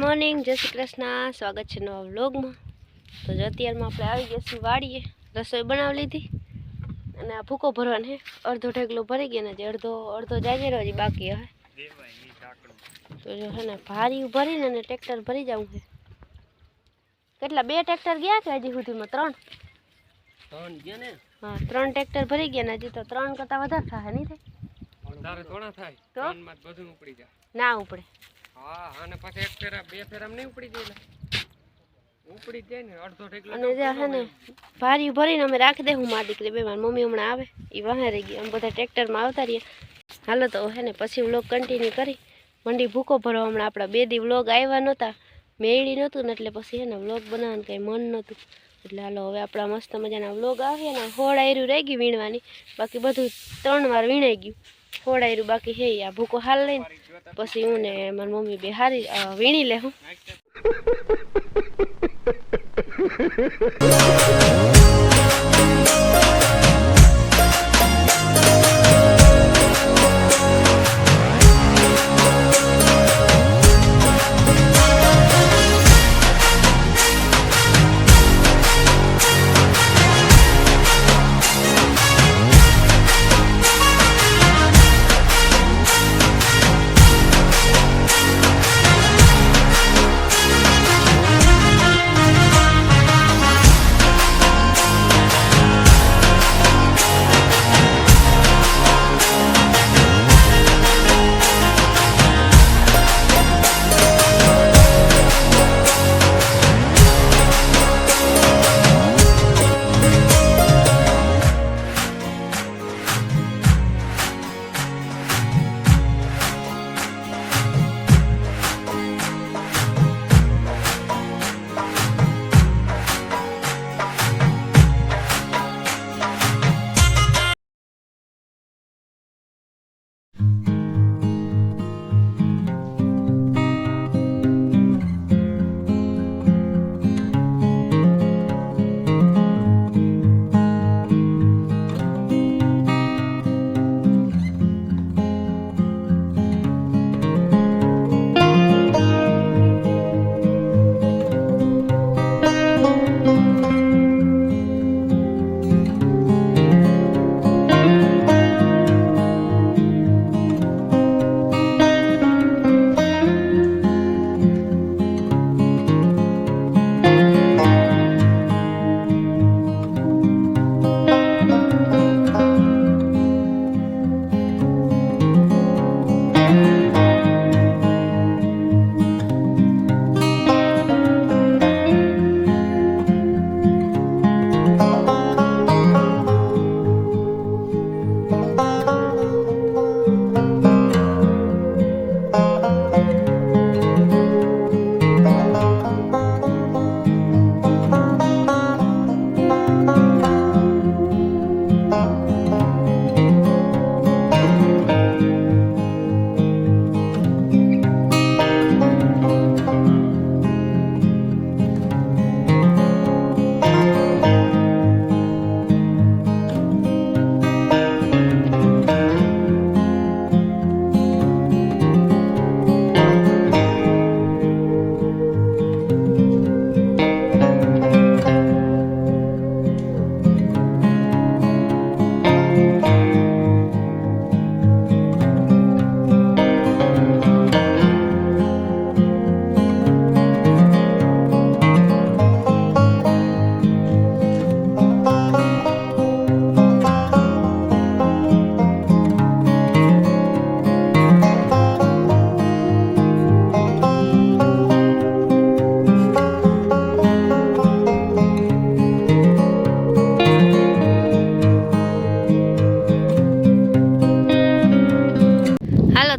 Morning, જય શ્રી કૃષ્ણ. સ્વાગત છે નવા વ્લોગમાં. તો જો અત્યારમાં આપણે આવી ગયા છીએ વાડીએ, રસોઈ બનાવી લીધી અને આ ભૂકો ભરવાનો છે. અડધો ઢેકલો ભરી ગયા ને અડધો જાગેરો હજી બાકી હે. તો જો છે ને ભારી ભરીને ને ટ્રેક્ટર ભરી જવું છે. કેટલા 2 ટ્રેક્ટર ગયા કે હજી સુધીમાં 3 ગયા ને? હા, 3 ટ્રેક્ટર ભરી ગયા ને હજી તો 3 કરતા વધારે થાય નહીં થાય? તારે થોડા થાય તો માં બધું ઉપડી જાય. ના ઉપડે. હા, અને પછી એક ફેરા 2 ફેરામાં નહીં ઉપડી જાય. ઉપડી જાય ને અડધો ઢેકલો. અને જે છે ને ભારી ભરીને અમે રાખી દે. હું મારી દીકરી બે મારી મમ્મી હમણાં આવે એ વાહે રહી ગઈ. અમે બધા ટ્રેક્ટરમાં આવતા રહીએ. હાલો તો હે ને પછી વ્લોગ કન્ટિન્યુ કરી મંડી ભૂકો ભરવા. હમણાં આપણા 2 દી વ્લોગ આવ્યા નહોતા, મેળી નહોતું ને એટલે પછી હે ને વ્લોગ બનાવવાનું કંઈ મન નહોતું. એટલે હાલો હવે આપણા મસ્ત મજાના વ્લોગ આવે ને. હોળાયરું રહી ગયું વીણવાની, બાકી બધું 3 વાર વીણાઈ ગયું. હોળાયરું બાકી હે. આ ભૂકો હાલ લઈને પછી હું ને મારી મમ્મી બે હારી વીણી લે હું.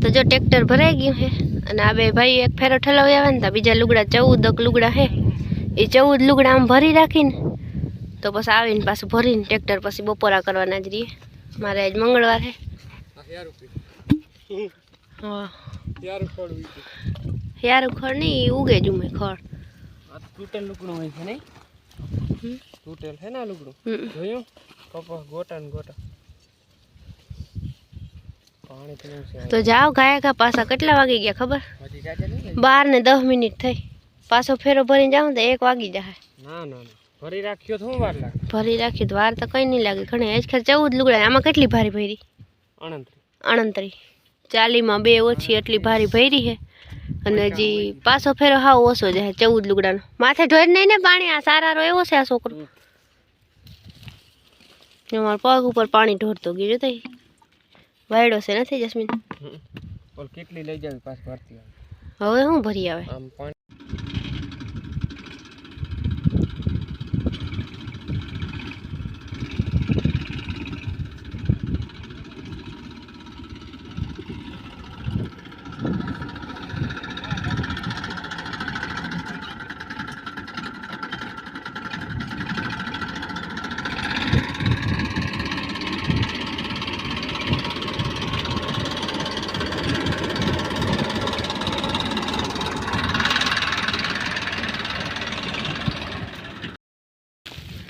તો જો ટ્રેક્ટર ભરાઈ ગયું છે અને આ બે ભાઈ એક ફેરો ઠલાવી આવે ને તો બીજા લુગડા 14 લુગડા છે. એ 14 લુગડા આમ ભરી રાખીને તો પછી આવીને પાછું ભરીને ટ્રેક્ટર પછી બપોરા કરવાના જ રહીએ. મારે આજ મંગળવાર છે. હા, યાર ખડ નહીં ઉગે જ ઉમે ખડ. તૂટેલ લુકડું હોય છે નહીં? તૂટેલ છે ને લુકડું જોયું? કપા ગોટા ને ગોટા પાણી પીવું છે તો જાઓ ગાયા કા પાછા કેટલા વાગી ગયા ખબર? હજી જાજે નહીં 12 ને 10 મિનિટ થઈ. પાછો ફેરો ભરીને જાઉં તો 1 વાગી જાય. ના ના ના ભરી રાખ્યો તો વાર લાગે ભરી રાખી તો વાર તો કઈ નહીં લાગે. ઘણી આજ ખેર 14 લુગડા. આમાં કેટલી ભારી ભરી? 29 40 માં 2 ઓછી એટલી ભારી ભરી છે. અને હજી પાછો ફેરો હાવ ઓછો જાય 14 લુગડાનો. માથે ઢોર નહીં ને પાણી. આ સારારો એવો છે આ છોકરો. અમારા પગ ઉપર પાણી ઢોરતો ગયું તો વાયડો છે નથી જસ્મીન? ઓલ કેટલી લઈ જાવી પાસ ભરતી હવે શું ભરી આવે? આમ પાણી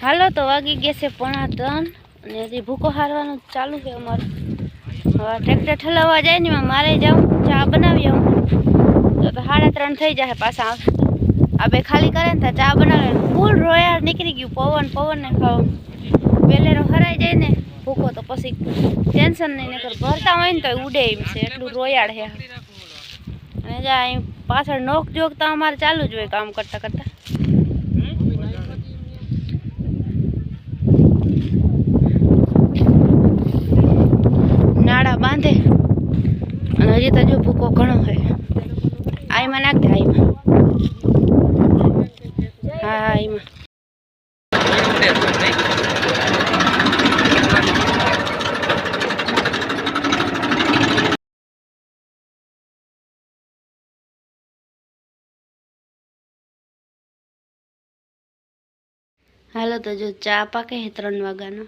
હાલો તો વાગી ગયા છે 2:30 અને હજી ભૂકો હારવાનું ચાલુ છે અમારું. હવે ટ્રેક્ટર ઠલાવવા જાય ને મારે જાઉં ચા બનાવી આવું તો 3:30 થઈ જાય. પાછા આ બે ખાલી કરે ને તો ચા બનાવે. ફૂલ રોયાળ નીકળી ગયું. પવન ને ખાવા વેલેરો હરાઈ જાય ને ભૂકો તો પછી ટેન્શન નહીં. નકર ભરતા હોય ને તો ઉડે એમ છે એટલું રોયાળ છે. અને જા અહીં પાછળ નોક જોક તો અમારે ચાલુ જ હોય કામ કરતા કરતા. નાડા બાંધે અને હજી તો જો ભૂકો ઘણો હોય. આઈમાં નાખ દે આઈમાં. હા આઈમાં. હાલો તો જો ચા પાકે છે 3 વાગ્યાનો.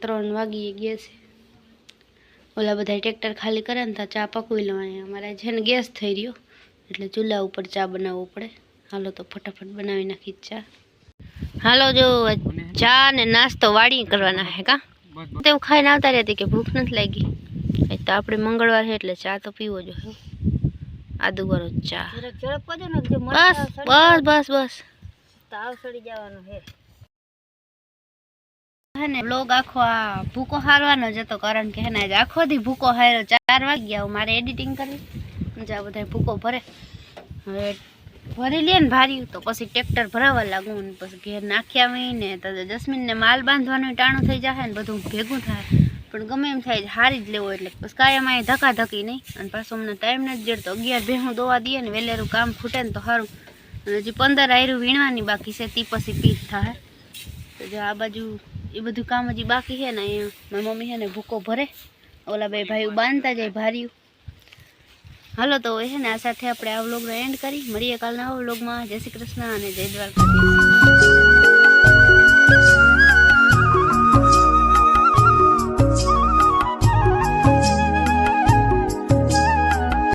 3 વાગી ગયા છે. ઓલા બધા ટ્રેક્ટર ખાલી કરે ને તો ચા પકવી લેવાની. અમારે છે ને ગેસ થઈ રહ્યો એટલે ચૂલા ઉપર ચા બનાવવું પડે. હાલો તો ફટાફટ બનાવી નાખી ચા. હાલો જો ચા ને નાસ્તો વાડી કરવાના હે કા તેવું ખાઈને આવતા રહેતી કે ભૂખ નથી લાગી. તો આપણે મંગળવાર છે એટલે ચા તો પીવો જોઈએ. આદુ વાળો ચા. બસ બસ બસ બસ તાવ સડી જવાનો હે ને. બ્લોગ આખો આ ભૂકો હારવાનો જ હતો કારણ કે હેને આખો દી ભૂકો હાર્યો. 4 વાગી ગયા. મારે એડિટિંગ કરવી જા બધા ભૂકો ભરે. હવે ભરી લે ને ભાર્યું તો પછી ટ્રેક્ટર ભરાવા લાગું ને પછી ઘેર નાખ્યા હોય ને તો જસ્મીનને માલ બાંધવાનું ટાણું થઈ જાય ને બધું ભેગું થાય. પણ ગમે એમ થાય હારી જ લેવો એટલે પછી કાયમ અહીં ધક્કા ધક્કી નહીં. અને પાછું અમને ટાઈમ નથી જડતો. 11 ભેહું દોવા દઈએ ને વેલેરું કામ ખૂટે ને તો સારું. અને હજી 15 આયરું વીણવાની બાકી છે તી પછી પીસ થાય. તો જો આ બાજુ એ બધું કામ હજી બાકી છે ને. અહીંયા મારી મમ્મી છે ને ભૂકો ભરે. ઓલા બે ભાઈઓ બાંધતા જાય ભાર્યું. હાલો તો છે ને આ સાથે આપણે આ વ્લોગનો એન્ડ કરી મળીએ કાલના વ્લોગમાં. જય શ્રી કૃષ્ણ અને જય દ્વારકાધીશ.